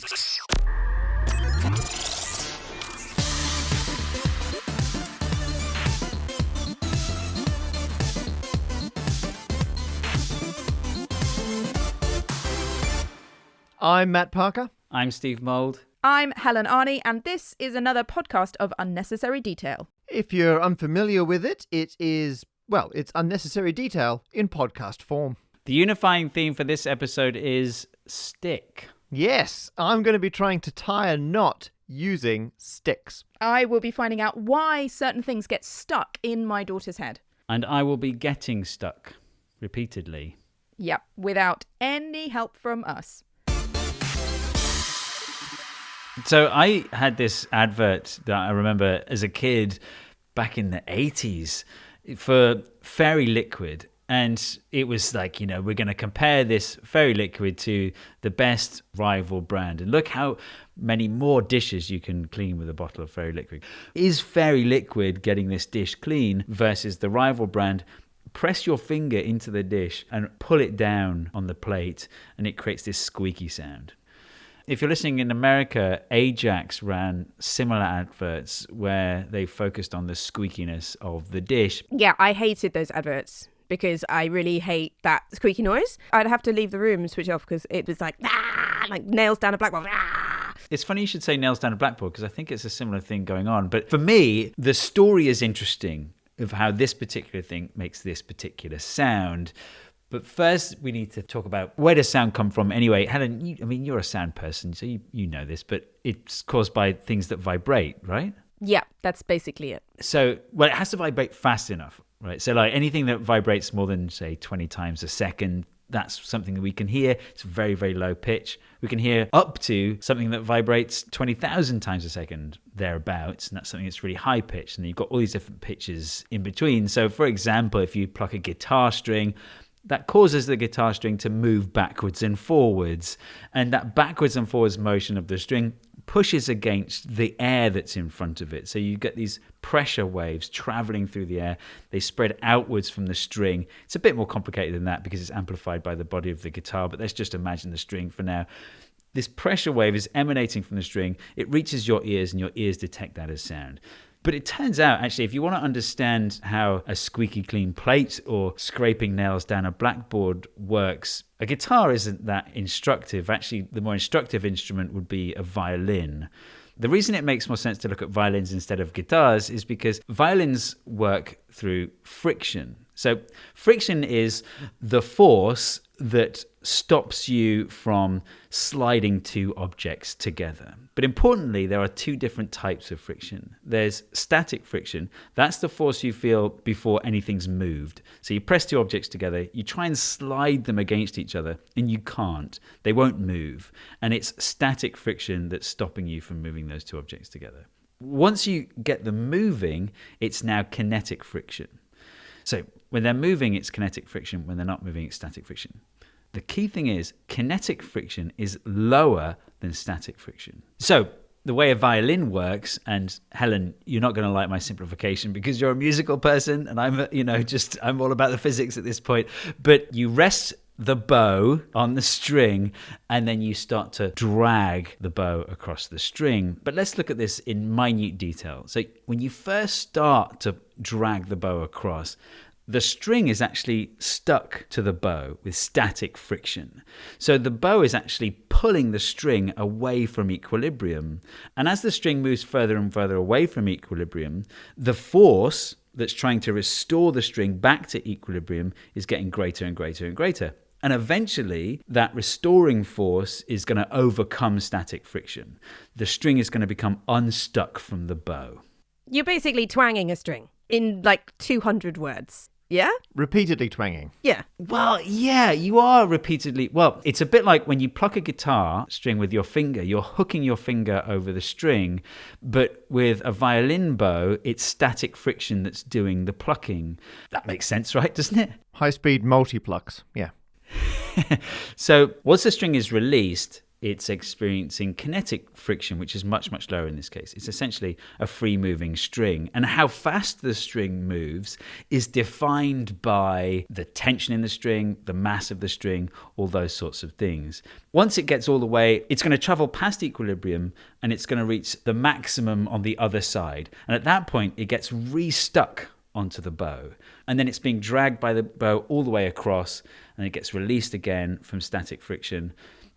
I'm Matt Parker. I'm Steve Mould. I'm Helen Arney, and this is another podcast of Unnecessary Detail. If you're unfamiliar with it, it's unnecessary detail in podcast form. The unifying theme for this episode is stick. Yes, I'm going to be trying to tie a knot using sticks. I will be finding out why certain things get stuck in my daughter's head. And I will be getting stuck repeatedly. Yep, without any help from us. So I had this advert that I remember as a kid back in the 80s for Fairy Liquid. And it was like, we're going to compare this Fairy Liquid to the best rival brand. And look how many more dishes you can clean with a bottle of Fairy Liquid. Is Fairy Liquid getting this dish clean versus the rival brand? Press your finger into the dish and pull it down on the plate, and it creates this squeaky sound. If you're listening in America, Ajax ran similar adverts where they focused on the squeakiness of the dish. Yeah, I hated those adverts because I really hate that squeaky noise. I'd have to leave the room and switch off because it was like nails down a blackboard. It's funny you should say nails down a blackboard because I think it's a similar thing going on. But for me, the story is interesting of how this particular thing makes this particular sound. But first, we need to talk about where does sound come from anyway. Helen, you're a sound person, so you know this, but it's caused by things that vibrate, right? Yeah, that's basically it. So, it has to vibrate fast enough, right? So like anything that vibrates more than, say, 20 times a second, that's something that we can hear. It's very, very low pitch. We can hear up to something that vibrates 20,000 times a second, thereabouts, and that's something that's really high pitched. And you've got all these different pitches in between. So, for example, if you pluck a guitar string, that causes the guitar string to move backwards and forwards. And that backwards and forwards motion of the string pushes against the air that's in front of it. So you get these pressure waves traveling through the air. They spread outwards from the string. It's a bit more complicated than that because it's amplified by the body of the guitar, but let's just imagine the string for now. This pressure wave is emanating from the string. It reaches your ears and your ears detect that as sound. But it turns out, actually, if you want to understand how a squeaky clean plate or scraping nails down a blackboard works, a guitar isn't that instructive. Actually, the more instructive instrument would be a violin. The reason it makes more sense to look at violins instead of guitars is because violins work through friction. So friction is the force that stops you from sliding two objects together. But importantly, there are two different types of friction. There's static friction. That's the force you feel before anything's moved. So you press two objects together, you try and slide them against each other, and you can't. They won't move. And it's static friction that's stopping you from moving those two objects together. Once you get them moving, it's now kinetic friction. So when they're moving, it's kinetic friction. When they're not moving, it's static friction. The key thing is kinetic friction is lower than static friction. So the way a violin works, and Helen, you're not going to like my simplification because you're a musical person and I'm all about the physics at this point, but you rest the bow on the string and then you start to drag the bow across the string. But let's look at this in minute detail. So when you first start to drag the bow across, the string is actually stuck to the bow with static friction. So the bow is actually pulling the string away from equilibrium. And as the string moves further and further away from equilibrium, the force that's trying to restore the string back to equilibrium is getting greater and greater and greater. And eventually, that restoring force is going to overcome static friction. The string is going to become unstuck from the bow. You're basically twanging a string in like 200 words. Yeah? Repeatedly twanging. Yeah. Well, yeah, you are repeatedly. Well, it's a bit like when you pluck a guitar string with your finger, you're hooking your finger over the string. But with a violin bow, it's static friction that's doing the plucking. That makes sense, right? Doesn't it? High-speed multi-plucks, yeah. So once the string is released, it's experiencing kinetic friction, which is much, much lower in this case. It's essentially a free-moving string. And how fast the string moves is defined by the tension in the string, the mass of the string, all those sorts of things. Once it gets all the way, it's going to travel past equilibrium and it's going to reach the maximum on the other side. And at that point, it gets restuck onto the bow. And then it's being dragged by the bow all the way across, and it gets released again from static friction.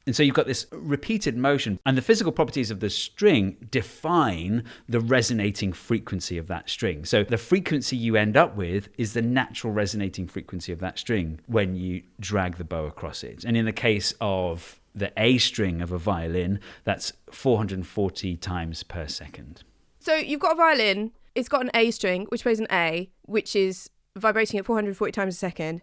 And so you've got this repeated motion, and the physical properties of the string define the resonating frequency of that string. So the frequency you end up with is the natural resonating frequency of that string when you drag the bow across it. And in the case of the A string of a violin, that's 440 times per second. So you've got a violin, it's got an A string, which plays an A, which is vibrating at 440 times a second.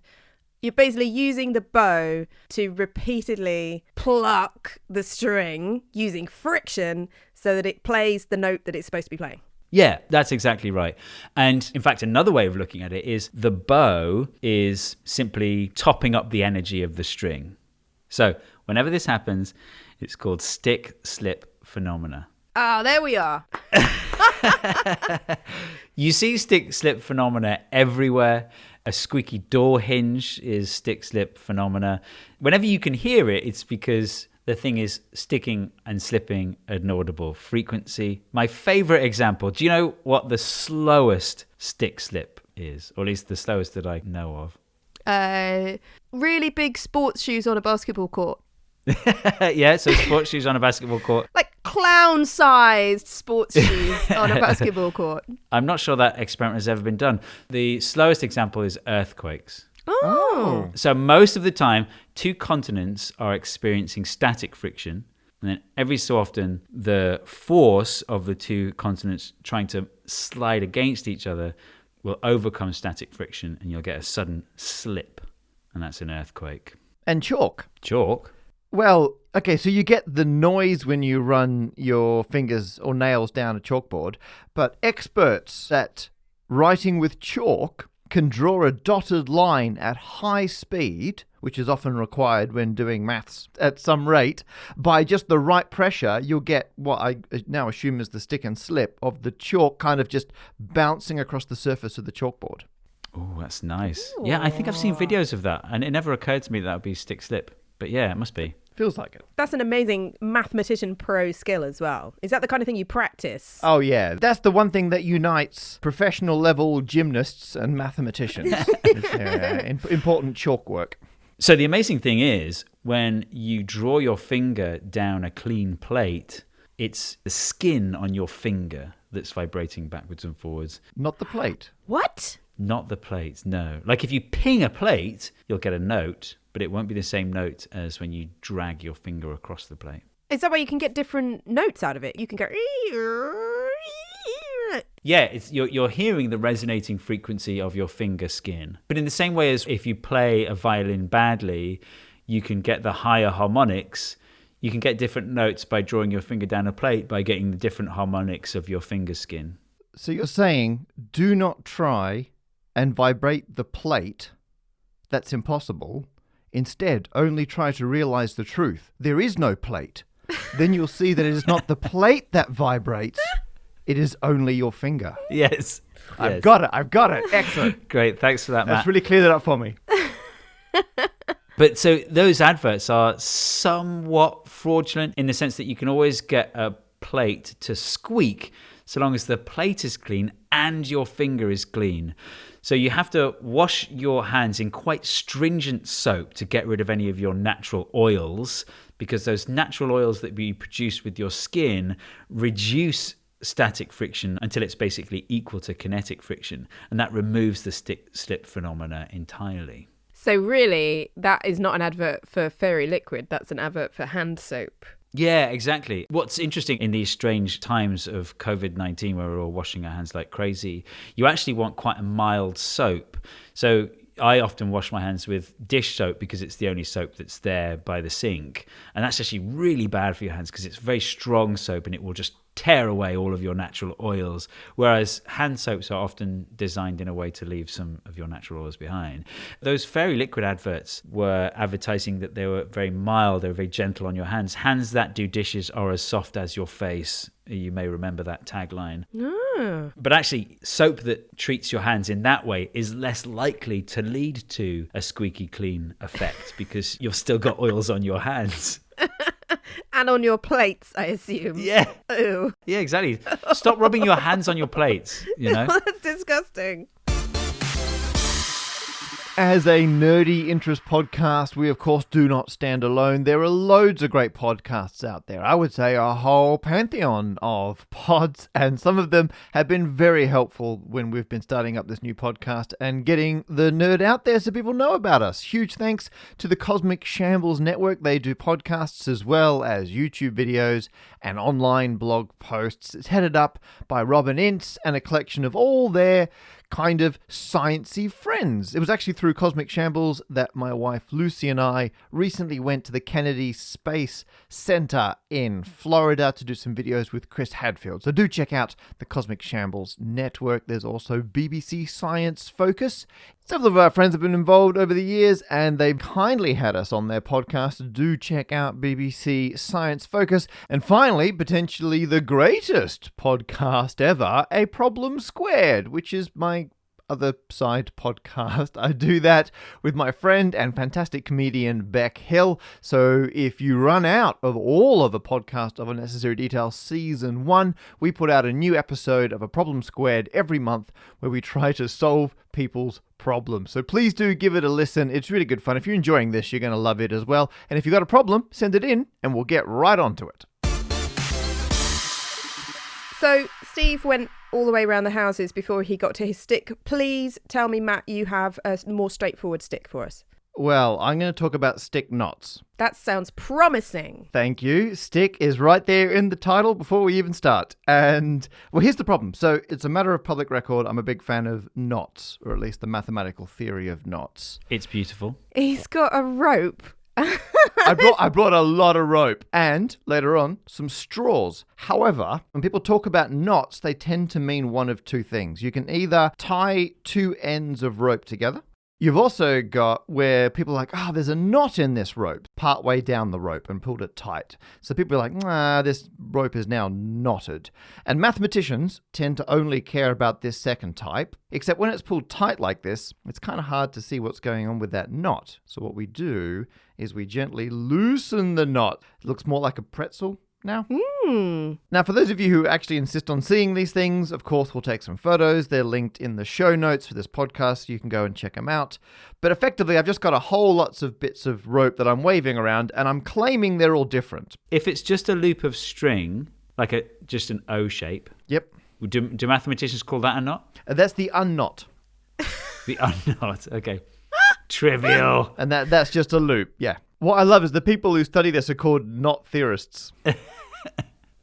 You're basically using the bow to repeatedly pluck the string using friction so that it plays the note that it's supposed to be playing. Yeah, that's exactly right. And in fact, another way of looking at it is the bow is simply topping up the energy of the string. So whenever this happens, it's called stick-slip phenomena. Ah, there we are. You see stick-slip phenomena everywhere. A squeaky door hinge is stick-slip phenomena. Whenever you can hear it, it's because the thing is sticking and slipping at an audible frequency. My favorite example, do you know what the slowest stick-slip is? Or at least the slowest that I know of. Really big sports shoes on a basketball court. Yeah, so sports shoes on a basketball court. Like clown-sized sports shoes on a basketball court. I'm not sure that experiment has ever been done. The slowest example is earthquakes. Oh. So most of the time, two continents are experiencing static friction. And then every so often, the force of the two continents trying to slide against each other will overcome static friction and you'll get a sudden slip. And that's an earthquake. And chalk. Chalk? Well, okay, so you get the noise when you run your fingers or nails down a chalkboard, but experts at writing with chalk can draw a dotted line at high speed, which is often required when doing maths at some rate. By just the right pressure, you'll get what I now assume is the stick and slip of the chalk kind of just bouncing across the surface of the chalkboard. Oh, that's nice. Ooh. Yeah, I think I've seen videos of that, and it never occurred to me that would be stick-slip. But yeah, it must be. Feels like it. That's an amazing mathematician pro skill as well. Is that the kind of thing you practice? Oh, yeah. That's the one thing that unites professional level gymnasts and mathematicians. Important chalk work. So the amazing thing is, when you draw your finger down a clean plate, it's the skin on your finger that's vibrating backwards and forwards. Not the plate. What? Not the plate, no. Like if you ping a plate, you'll get a note, but it won't be the same note as when you drag your finger across the plate. Is that why you can get different notes out of it? You can go... Yeah, you're hearing the resonating frequency of your finger skin. But in the same way as if you play a violin badly, you can get the higher harmonics. You can get different notes by drawing your finger down a plate by getting the different harmonics of your finger skin. So you're saying, do not try and vibrate the plate. That's impossible. Instead, only try to realize the truth. There is no plate. Then you'll see that it is not the plate that vibrates. It is only your finger. Yes. I've got it. Excellent. Great. Thanks for that, Matt. That's really cleared it up for me. But so those adverts are somewhat fraudulent in the sense that you can always get a plate to squeak so long as the plate is clean and your finger is clean. So you have to wash your hands in quite stringent soap to get rid of any of your natural oils, because those natural oils that you produce with your skin reduce static friction until it's basically equal to kinetic friction, and that removes the stick-slip phenomena entirely. So really, that is not an advert for fairy liquid, that's an advert for hand soap. Yeah, exactly. What's interesting in these strange times of COVID-19 where we're all washing our hands like crazy, you actually want quite a mild soap. So I often wash my hands with dish soap because it's the only soap that's there by the sink. And that's actually really bad for your hands because it's very strong soap and it will just tear away all of your natural oils. Whereas hand soaps are often designed in a way to leave some of your natural oils behind. Those Fairy Liquid adverts were advertising that they were very mild, they were very gentle on your hands. Hands that do dishes are as soft as your face. You may remember that tagline. Ah. But actually, soap that treats your hands in that way is less likely to lead to a squeaky clean effect because you've still got oils on your hands. And on your plates, I assume. Yeah. Ooh. Yeah, exactly. Stop rubbing your hands on your plates, you know? That's disgusting. As a nerdy interest podcast, we of course do not stand alone. There are loads of great podcasts out there. I would say a whole pantheon of pods, and some of them have been very helpful when we've been starting up this new podcast and getting the nerd out there so people know about us. Huge thanks to the Cosmic Shambles Network. They do podcasts as well as YouTube videos and online blog posts. It's headed up by Robin Ince and a collection of all their kind of sciencey friends. It was actually through Cosmic Shambles that my wife Lucy and I recently went to the Kennedy Space Center in Florida to do some videos with Chris Hadfield. So do check out the Cosmic Shambles network. There's also BBC Science Focus. Several of our friends have been involved over the years and they've kindly had us on their podcast. Do check out BBC Science Focus. And finally, potentially the greatest podcast ever, A Problem Squared, which is my other side podcast. I do that with my friend and fantastic comedian Beck Hill. So if you run out of all of the podcast of Unnecessary Detail Season 1, we put out a new episode of A Problem Squared every month where we try to solve people's problems. So please do give it a listen. It's really good fun. If you're enjoying this, you're going to love it as well. And if you've got a problem, send it in and we'll get right onto it. So Steve went all the way around the houses before he got to his stick. Please tell me, Matt, you have a more straightforward stick for us. Well, I'm going to talk about stick knots. That sounds promising. Thank you. Stick is right there in the title before we even start. And, well, here's the problem. So it's a matter of public record. I'm a big fan of knots, or at least the mathematical theory of knots. It's beautiful. He's got a rope. I brought a lot of rope and, later on, some straws. However, when people talk about knots, they tend to mean one of two things. You can either tie two ends of rope together. You've also got where people are like, there's a knot in this rope, partway down the rope and pulled it tight. So people are like, this rope is now knotted. And mathematicians tend to only care about this second type, except when it's pulled tight like this, it's kind of hard to see what's going on with that knot. So what we do is we gently loosen the knot. It looks more like a pretzel now. Now, for those of you who actually insist on seeing these things, of course, we'll take some photos. They're linked in the show notes for this podcast. You can go and check them out. But effectively, I've just got a whole lots of bits of rope that I'm waving around, and I'm claiming they're all different. If it's just a loop of string, like just an O shape. Yep. Do mathematicians call that a knot? That's the unknot. The unknot. Okay. Trivial. And that's just a loop. Yeah. What I love is the people who study this are called knot theorists.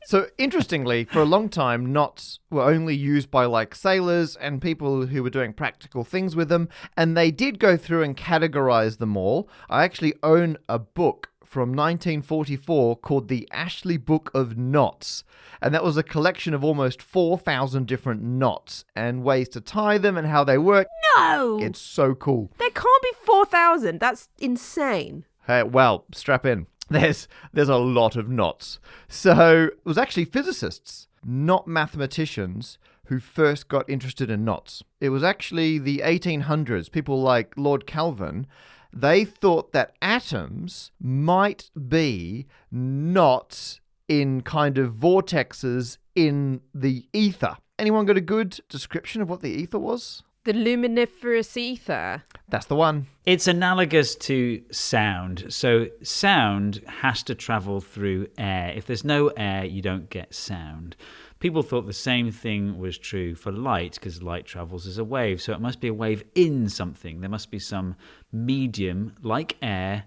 So interestingly, for a long time, knots were only used by like sailors and people who were doing practical things with them. And they did go through and categorize them all. I actually own a book from 1944 called the Ashley Book of Knots. And that was a collection of almost 4,000 different knots and ways to tie them and how they work. No! It's so cool. There can't be 4,000. That's insane. Hey, well, strap in. There's a lot of knots. So it was actually physicists, not mathematicians, who first got interested in knots. It was actually the 1800s. People like Lord Kelvin, they thought that atoms might be knots in kind of vortexes in the ether. Anyone got a good description of what the ether was? The luminiferous ether. That's the one. It's analogous to sound. So sound has to travel through air. If there's no air, you don't get sound. People thought the same thing was true for light because light travels as a wave. So it must be a wave in something. There must be some medium like air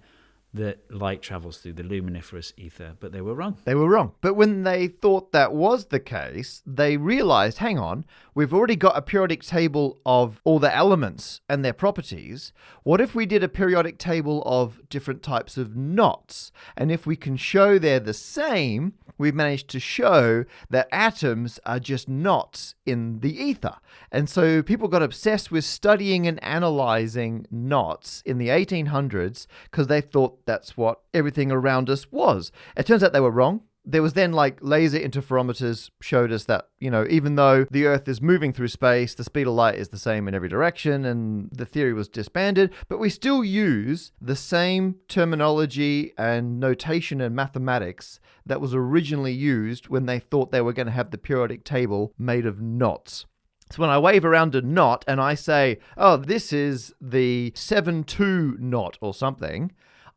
that light travels through the luminiferous ether, but they were wrong. They were wrong. But when they thought that was the case, they realized, hang on, we've already got a periodic table of all the elements and their properties. What if we did a periodic table of different types of knots? And if we can show they're the same, we've managed to show that atoms are just knots in the ether. And so people got obsessed with studying and analyzing knots in the 1800s because they thought that's what everything around us was. It turns out they were wrong. There was then like laser interferometers showed us that, even though the Earth is moving through space, the speed of light is the same in every direction, and the theory was disbanded, but we still use the same terminology and notation and mathematics that was originally used when they thought they were going to have the periodic table made of knots. So when I wave around a knot and I say, oh, this is the 7-2 knot or something,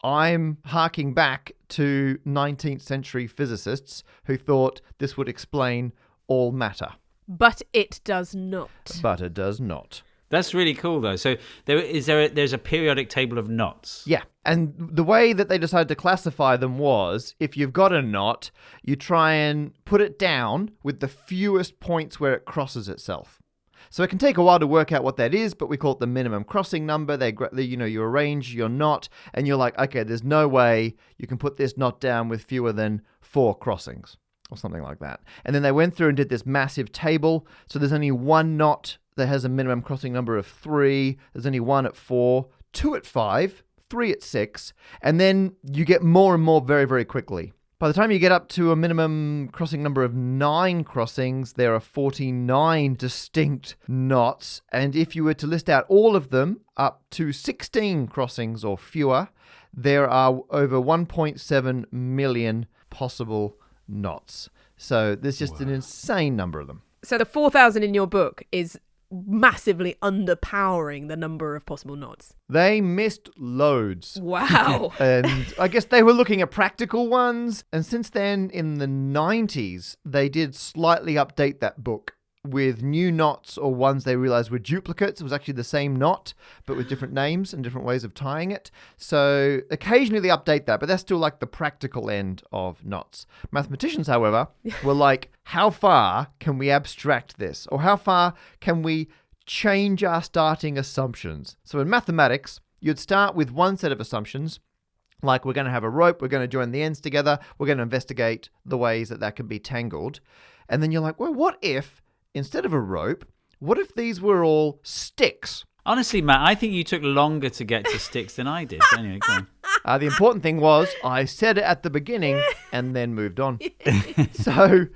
I'm harking back to 19th century physicists who thought this would explain all matter. But it does not. But it does not. That's really cool, though. So there's a periodic table of knots. Yeah. And the way that they decided to classify them was, if you've got a knot, you try and put it down with the fewest points where it crosses itself. So it can take a while to work out what that is, but we call it the minimum crossing number. You arrange your knot, and you're like, okay, there's no way you can put this knot down with fewer than 4 crossings, or something like that. And then they went through and did this massive table. So there's only one knot that has a minimum crossing number of 3. There's only 1 at 4, 2 at 5, 3 at 6, and then you get more and more very, very quickly. By the time you get up to a minimum crossing number of 9 crossings, there are 49 distinct knots. And if you were to list out all of them up to 16 crossings or fewer, there are over 1.7 million possible knots. So there's just an insane number of them. So the 4,000 in your book is massively underpowering the number of possible knots. They missed loads. Wow. And I guess they were looking at practical ones. And since then, in the 90s, they did slightly update that book with new knots or ones they realized were duplicates. It was actually the same knot, but with different names and different ways of tying it. So occasionally they update that, but that's still like the practical end of knots. Mathematicians, however, were like, how far can we abstract this? Or how far can we change our starting assumptions? So in mathematics, you'd start with one set of assumptions, like we're going to have a rope, we're going to join the ends together, we're going to investigate the ways that can be tangled. And then you're like, well, what if instead of a rope, what if these were all sticks? Honestly, Matt, I think you took longer to get to sticks than I did. Anyway, go on. The important thing was I said it at the beginning and then moved on. So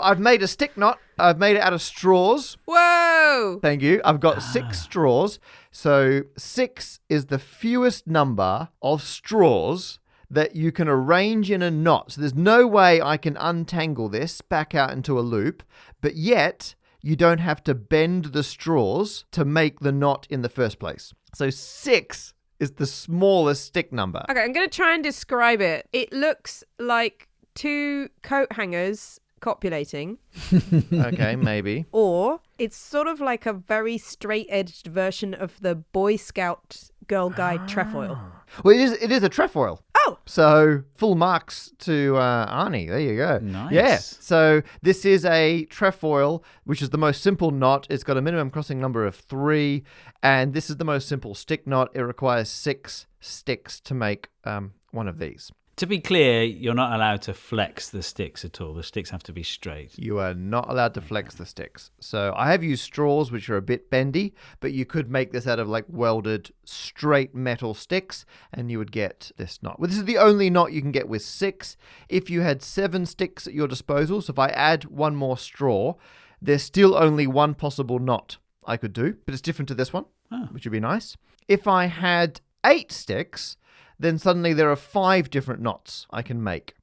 I've made a stick knot. I've made it out of straws. Whoa! Thank you. I've got 6 straws. So 6 is the fewest number of straws that you can arrange in a knot. So there's no way I can untangle this back out into a loop, but yet you don't have to bend the straws to make the knot in the first place. So 6 is the smallest stick number. Okay, I'm going to try and describe it. It looks like 2 coat hangers copulating. Okay, maybe. Or it's sort of like a very straight-edged version of the Boy Scout Girl Guide trefoil. Well, it is a trefoil. Oh! So full marks to Arnie. There you go. Nice. Yeah. So this is a trefoil, which is the most simple knot. It's got a minimum crossing number of 3. And this is the most simple stick knot. It requires 6 sticks to make one of these. To be clear, you're not allowed to flex the sticks at all. The sticks have to be straight. You are not allowed to flex the sticks. So I have used straws, which are a bit bendy, but you could make this out of like welded straight metal sticks and you would get this knot. Well, this is the only knot you can get with 6. If you had 7 sticks at your disposal, so if I add one more straw, there's still only one possible knot I could do, but it's different to this one, which would be nice. If I had 8 sticks, then suddenly there are 5 different knots I can make.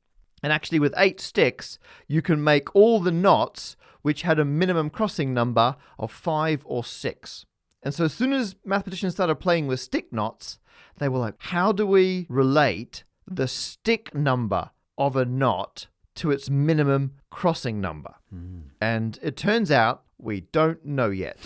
And actually with 8 sticks, you can make all the knots which had a minimum crossing number of 5 or 6. And so as soon as mathematicians started playing with stick knots, they were like, how do we relate the stick number of a knot to its minimum crossing number? And it turns out we don't know yet.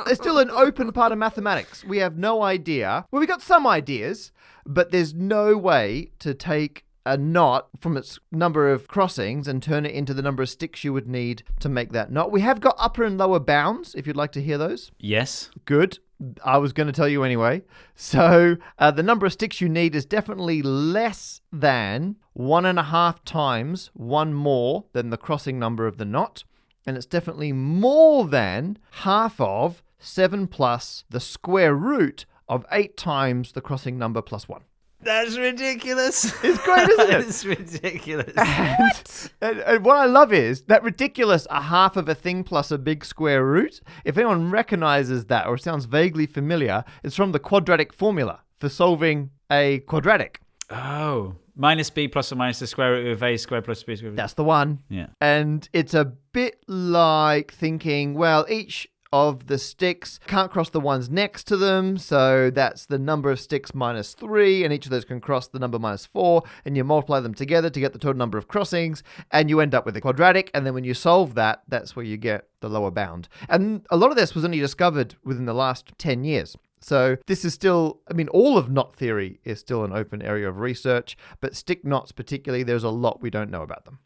It's still an open part of mathematics. We have no idea. Well, we got some ideas, but there's no way to take a knot from its number of crossings and turn it into the number of sticks you would need to make that knot. We have got upper and lower bounds, if you'd like to hear those. Yes. Good. I was going to tell you anyway. So the number of sticks you need is definitely less than 1.5 times one more than the crossing number of the knot. And it's definitely more than half of 7 plus the square root of 8 times the crossing number plus 1. That's ridiculous. It's great, isn't it? It's ridiculous. And what I love is that ridiculous a half of a thing plus a big square root. If anyone recognizes that or sounds vaguely familiar, it's from the quadratic formula for solving a quadratic. Oh, minus b plus or minus the square root of a squared plus b squared. That's the one. Yeah. And it's a bit like thinking, well, each of the sticks can't cross the ones next to them, so that's the number of sticks minus 3, and each of those can cross the number minus 4, and you multiply them together to get the total number of crossings, and you end up with a quadratic, and then when you solve that, that's where you get the lower bound. And a lot of this was only discovered within the last 10 years. So this is still, all of knot theory is still an open area of research, but stick knots particularly, there's a lot we don't know about them.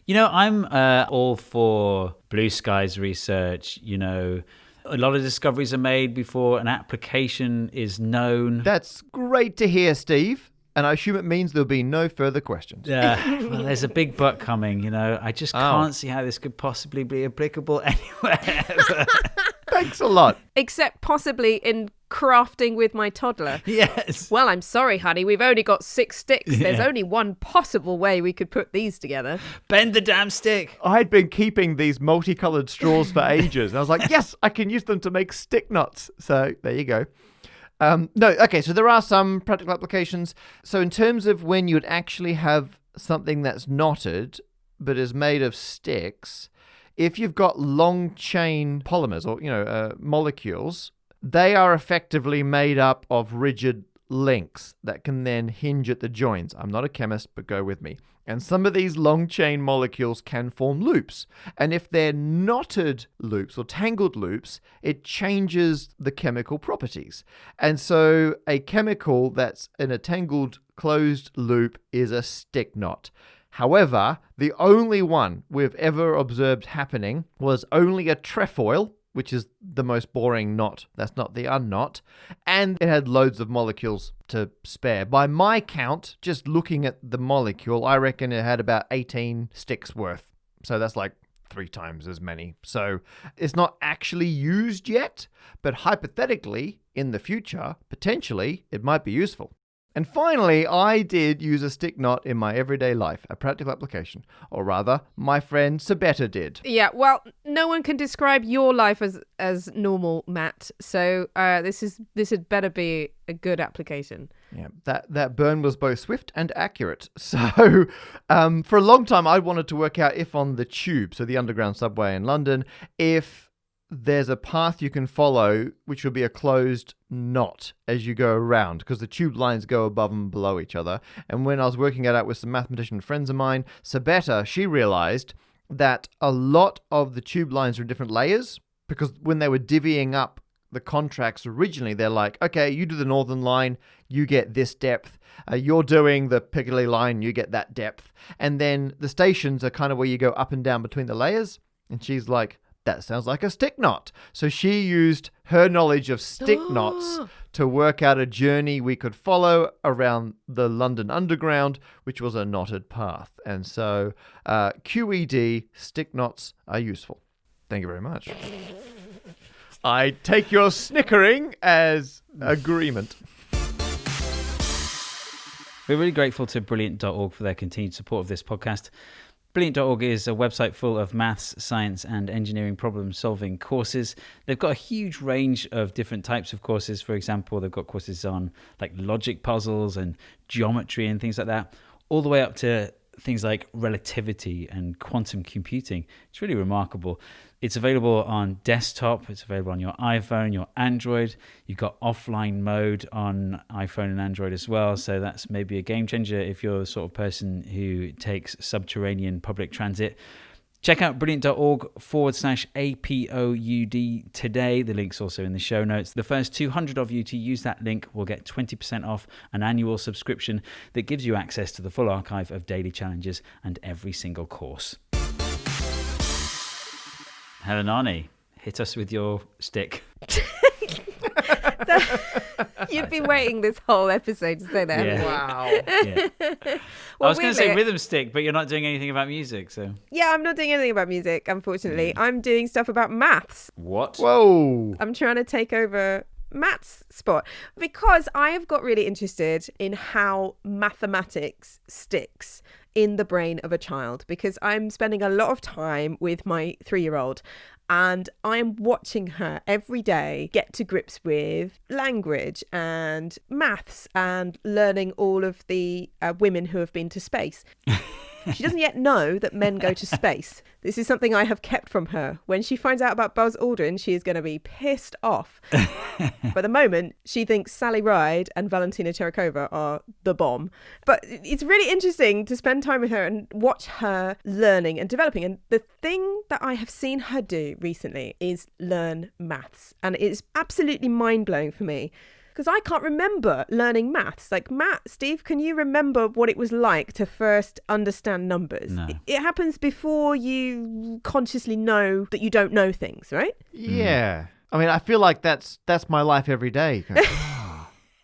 I'm all for blue skies research. A lot of discoveries are made before an application is known. That's great to hear, Steve. And I assume it means there'll be no further questions. Well, there's a big but coming, I just can't see how this could possibly be applicable anywhere. Thanks a lot. Except possibly in crafting with my toddler. Yes. Well, I'm sorry, honey. We've only got 6 sticks. There's Yeah. only one possible way we could put these together. Bend the damn stick. I'd been keeping these multicolored straws for ages. And I was like, yes, I can use them to make stick knots. So there you go. So there are some practical applications. So in terms of when you would actually have something that's knotted but is made of sticks, if you've got long chain polymers or molecules, they are effectively made up of rigid links that can then hinge at the joins. I'm not a chemist, but go with me. And some of these long chain molecules can form loops. And if they're knotted loops or tangled loops, it changes the chemical properties. And so a chemical that's in a tangled closed loop is a stick knot. However, the only one we've ever observed happening was only a trefoil, which is the most boring knot. That's not the unknot. And it had loads of molecules to spare. By my count, just looking at the molecule, I reckon it had about 18 sticks worth. So that's like 3 times as many. So it's not actually used yet, but hypothetically, in the future, potentially, it might be useful. And finally, I did use a stick knot in my everyday life, a practical application. Or rather, my friend Sabetta did. Yeah, well, no one can describe your life as normal, Matt. So this had better be a good application. Yeah, that burn was both swift and accurate. So for a long time, I wanted to work out if on the tube, so the underground subway in London, if there's a path you can follow which will be a closed knot as you go around, because the tube lines go above and below each other. And when I was working it out with some mathematician friends of mine, Sabetta, she realized that a lot of the tube lines are in different layers, because when they were divvying up the contracts originally, they're like, okay, you do the Northern Line, you get this depth. You're doing the Piccadilly Line, you get that depth. And then the stations are kind of where you go up and down between the layers. And she's like, that sounds like a stick knot. So she used her knowledge of stick knots to work out a journey we could follow around the London Underground, which was a knotted path. And so QED, stick knots are useful. Thank you very much. I take your snickering as agreement. We're really grateful to Brilliant.org for their continued support of this podcast. Brilliant.org is a website full of maths, science, and engineering problem-solving courses. They've got a huge range of different types of courses. For example, they've got courses on like logic puzzles and geometry and things like that, all the way up to things like relativity and quantum computing. It's really remarkable. It's available on desktop. It's available on your iPhone, your Android. You've got offline mode on iPhone and Android as well. So that's maybe a game changer if you're the sort of person who takes subterranean public transit. Check out brilliant.org/APOUD today. The link's also in the show notes. The first 200 of you to use that link will get 20% off an annual subscription that gives you access to the full archive of daily challenges and every single course. Helen Arney, hit us with your stick. You've been waiting this whole episode to say that. Yeah. Wow. Yeah. I was going to say rhythm stick, but you're not doing anything about music, so. Yeah, I'm not doing anything about music, unfortunately. I'm doing stuff about maths. What? Whoa. I'm trying to take over maths spot because I have got really interested in how mathematics sticks in the brain of a child, because I'm spending a lot of time with my 3-year-old and I'm watching her every day get to grips with language and maths and learning all of the women who have been to space. She doesn't yet know that men go to space. This is something I have kept from her. When she finds out about Buzz Aldrin, she is going to be pissed off. For the moment, she thinks Sally Ride and Valentina Terrakova are the bomb. But it's really interesting to spend time with her and watch her learning and developing. And the thing that I have seen her do recently is learn maths. And it's absolutely mind-blowing for me, because I can't remember learning maths. Like, Steve, can you remember what it was like to first understand numbers? No. It happens before you consciously know that you don't know things, right? Yeah. I mean, I feel like that's my life every day.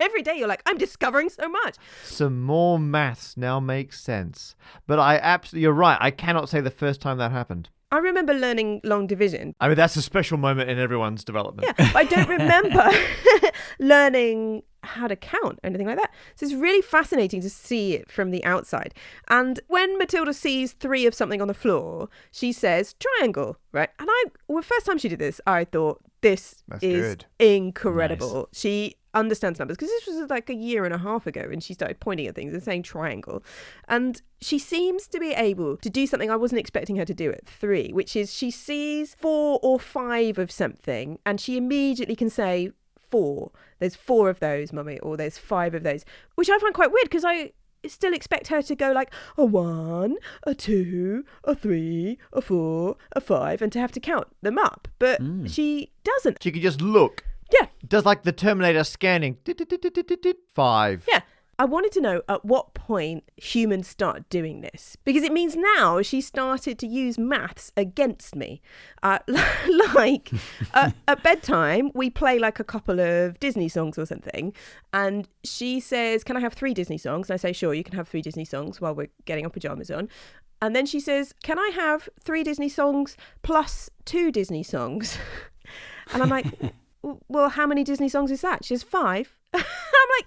Every day you're like, I'm discovering so much. Some more maths now makes sense. But you're right. I cannot say the first time that happened. I remember learning long division. I mean, that's a special moment in everyone's development. Yeah, but I don't remember learning how to count or anything like that. So it's really fascinating to see it from the outside. And when Matilda sees 3 of something on the floor, she says triangle, right? And first time she did this, I thought, this That's is good. incredible. Nice. She understands numbers, because this was like a year and a half ago and she started pointing at things and saying triangle. And she seems to be able to do something I wasn't expecting her to do at 3, which is she sees 4 or 5 of something and she immediately can say 4. There's 4 of those, mummy, or there's 5 of those, which I find quite weird, because I still expect her to go like a 1, a 2, a 3, a 4, a 5, and to have to count them up. But she doesn't. She could just look. Yeah. Does like the Terminator scanning. 5. Yeah. I wanted to know at what point humans start doing this, because it means now she started to use maths against me. Like at bedtime, we play like a couple of Disney songs or something, and she says, can I have 3 Disney songs? And I say, sure, you can have 3 Disney songs while we're getting our pajamas on. And then she says, can I have 3 Disney songs plus 2 Disney songs? And I'm like, well, how many Disney songs is that? She says 5. I'm like,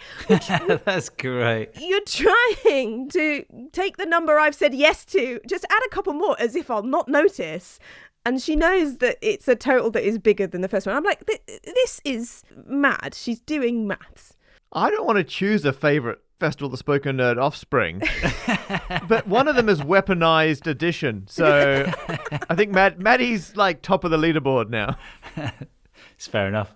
that's great. You're trying to take the number I've said yes to, just add a couple more as if I'll not notice. And she knows that it's a total that is bigger than the first one. I'm like, this is mad. She's doing maths. I don't want to choose a favourite Festival of the Spoken Nerd offspring, but one of them is Weaponized Edition. So I think Maddie's like top of the leaderboard now. It's fair enough.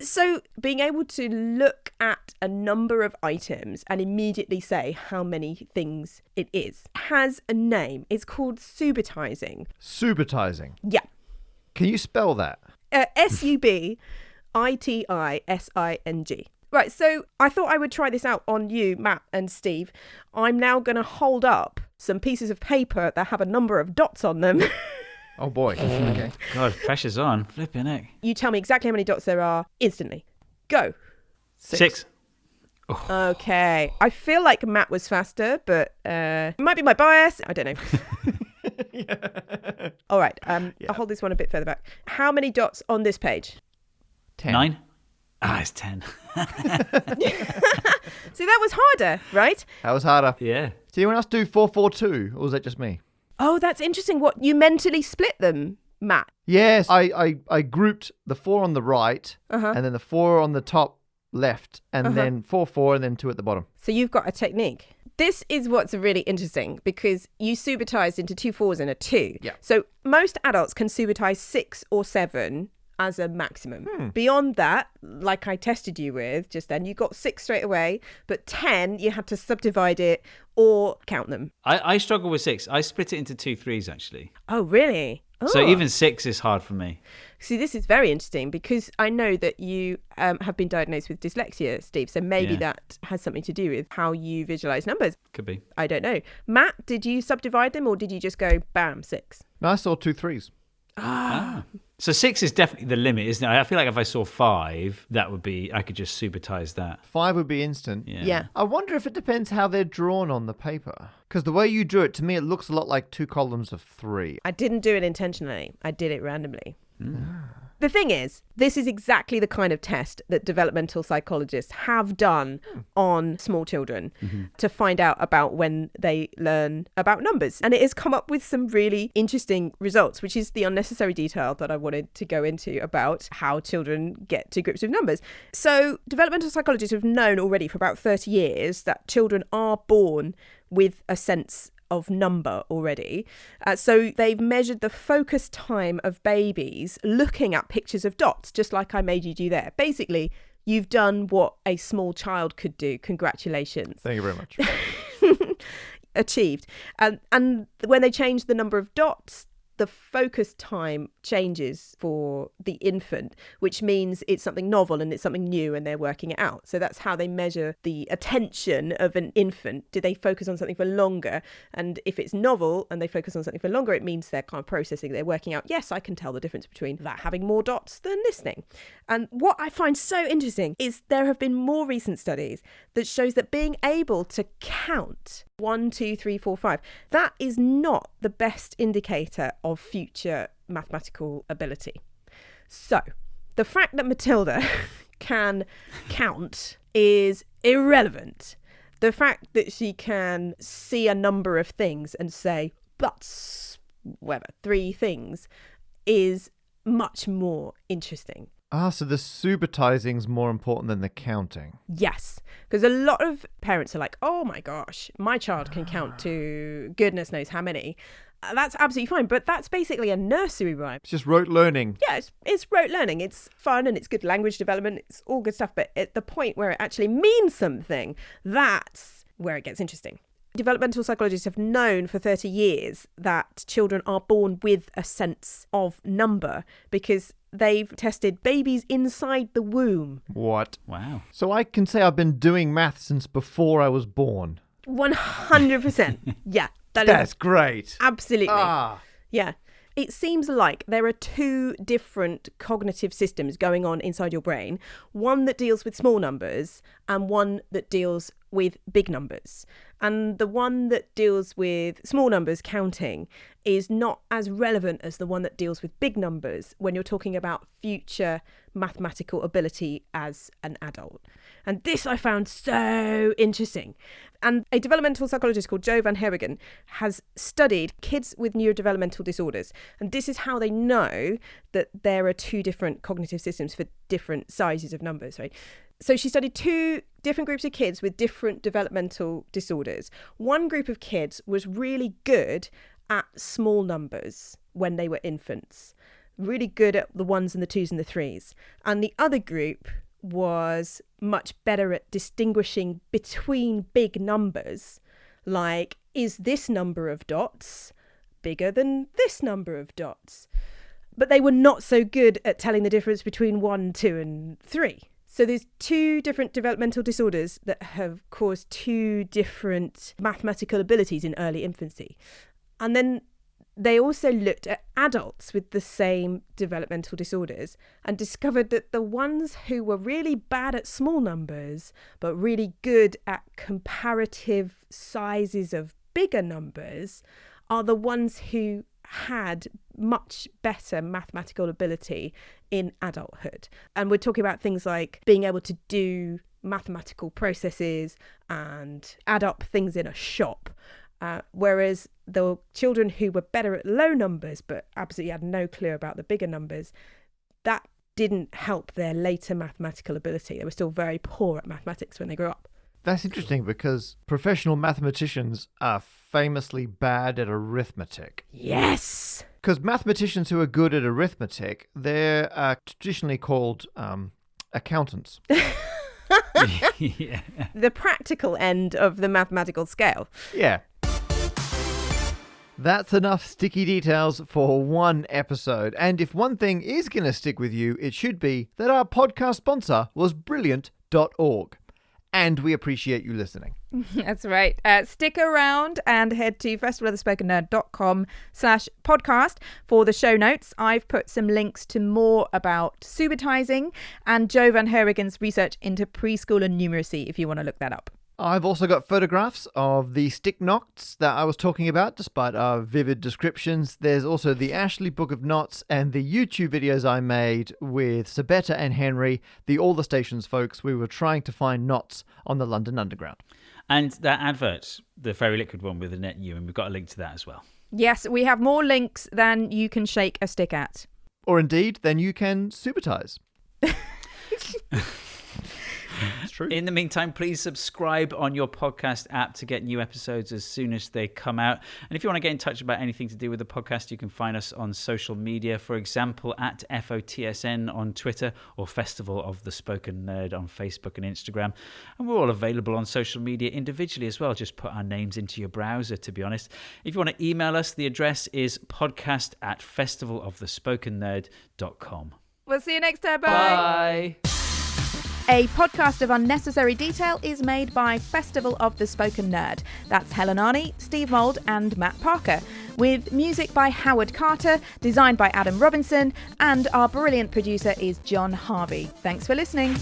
So being able to look at a number of items and immediately say how many things it is has a name. It's called subitizing. Subitizing. Yeah. Can you spell that? SUBITISING. Right, so I thought I would try this out on you, Matt and Steve. I'm now going to hold up some pieces of paper that have a number of dots on them. Oh boy. Okay. God, pressure's on. Flipping heck. You tell me exactly how many dots there are instantly. Go. 6. Okay. I feel like Matt was faster, but it might be my bias. I don't know. Yeah. All right. I'll hold this one a bit further back. How many dots on this page? 10. 9. It's 10. See, that was harder, right? That was harder. Yeah. Did anyone else do 442, or was that just me? Oh, that's interesting. What, you mentally split them, Matt? Yes, I grouped the 4 on the right, and then the 4 on the top left, and then 4, 4, and then 2 at the bottom. So you've got a technique. This is what's really interesting, because you subitized into 2 4s and a 2. Yeah. So most adults can subitize 6 or 7 as a maximum. Beyond that, like I tested you with just then, you got 6 straight away, but 10, you had to subdivide it or count them. I struggle with 6. I split it into 2 3s, actually. Oh, really? So Oh. even 6 is hard for me. See, this is very interesting because I know that you have been diagnosed with dyslexia, Steve. So maybe Yeah. that has something to do with how you visualize numbers. Could be. I don't know. Matt, did you subdivide them or did you just go bam, 6? No, I saw 2 3s. So 6 is definitely the limit, isn't it? I feel like if I saw 5, that would be, I could just supertize that. 5 would be instant. Yeah. I wonder if it depends how they're drawn on the paper. Because the way you drew it, to me, it looks a lot like 2 columns of 3. I didn't do it intentionally. I did it randomly. The thing is, this is exactly the kind of test that developmental psychologists have done on small children to find out about when they learn about numbers. And it has come up with some really interesting results, which is the unnecessary detail that I wanted to go into about how children get to grips with numbers. So developmental psychologists have known already for about 30 years that children are born with a sense of number already. So they've measured the focus time of babies looking at pictures of dots, just like I made you do there. Basically, you've done what a small child could do. Congratulations. Thank you very much. Achieved. And when they change the number of dots, the focus time changes for the infant, which means it's something novel and it's something new and they're working it out. So that's how they measure the attention of an infant. Do they focus on something for longer? And if it's novel and they focus on something for longer, it means they're kind of processing, they're working out, yes, I can tell the difference between that having more dots than listening. And what I find so interesting is there have been more recent studies that shows that being able to count 1, 2, 3, 4, 5, that is not the best indicator of future mathematical ability. So the fact that Matilda can count is irrelevant. The fact that she can see a number of things and say, that's whatever, 3 things, is much more interesting. So the supertizing's more important than the counting. Yes, because a lot of parents are like, oh my gosh, my child can count to goodness knows how many. That's absolutely fine, but that's basically a nursery rhyme. It's just rote learning. Yeah, it's rote learning. It's fun and it's good language development. It's all good stuff. But at the point where it actually means something, that's where it gets interesting. Developmental psychologists have known for 30 years that children are born with a sense of number because they've tested babies inside the womb. What? Wow. So I can say I've been doing math since before I was born. 100%. Yeah, That's great. absolutely. Yeah. It seems like there are 2 different cognitive systems going on inside your brain, one that deals with small numbers and one that deals with big numbers. And the one that deals with small numbers counting is not as relevant as the one that deals with big numbers when you're talking about future mathematical ability as an adult. And this I found so interesting. And a developmental psychologist called Jo van Herwegen has studied kids with neurodevelopmental disorders. And this is how they know that there are 2 different cognitive systems for different sizes of numbers, right? So she studied 2 different groups of kids with different developmental disorders. One group of kids was really good at small numbers when they were infants, really good at the 1s and the 2s and the 3s. And the other group was much better at distinguishing between big numbers, like, is this number of dots bigger than this number of dots? But they were not so good at telling the difference between 1, 2 and 3. So there's 2 different developmental disorders that have caused 2 different mathematical abilities in early infancy. And then they also looked at adults with the same developmental disorders and discovered that the ones who were really bad at small numbers, but really good at comparative sizes of bigger numbers, are the ones who had much better mathematical ability in adulthood. And we're talking about things like being able to do mathematical processes and add up things in a shop. Whereas the children who were better at low numbers but absolutely had no clue about the bigger numbers, that didn't help their later mathematical ability. They were still very poor at mathematics when they grew up. That's interesting because professional mathematicians are famously bad at arithmetic. Yes. Because mathematicians who are good at arithmetic, they're traditionally called accountants. Yeah. The practical end of the mathematical scale. Yeah. That's enough sticky details for one episode. And if one thing is going to stick with you, it should be that our podcast sponsor was Brilliant.org. And we appreciate you listening. That's right. Stick around and head to festivalofthespokennerd.com/podcast for the show notes. I've put some links to more about subitizing and Joe Van Herigen's research into preschool and numeracy if you want to look that up. I've also got photographs of the stick knots that I was talking about, despite our vivid descriptions. There's also the Ashley Book of Knots and the YouTube videos I made with Sabetta and Henry, the All the Stations folks. We were trying to find knots on the London Underground. And that advert, the Fairy Liquid one with Annette Ewan, we've got a link to that as well. Yes, we have more links than you can shake a stick at. Or indeed, then you can subitize. It's true. In the meantime, please subscribe on your podcast app to get new episodes as soon as they come out. And if you want to get in touch about anything to do with the podcast, you can find us on social media, for example, at FOTSN on Twitter or Festival of the Spoken Nerd on Facebook and Instagram. And we're all available on social media individually as well. Just put our names into your browser, to be honest. If you want to email us, the address is podcast@festivalofthespokennerd.com. We'll see you next time. Bye. A podcast of Unnecessary Detail is made by Festival of the Spoken Nerd. That's Helen Arney, Steve Mould and Matt Parker. With music by Howard Carter, designed by Adam Robinson, and our brilliant producer is John Harvey. Thanks for listening.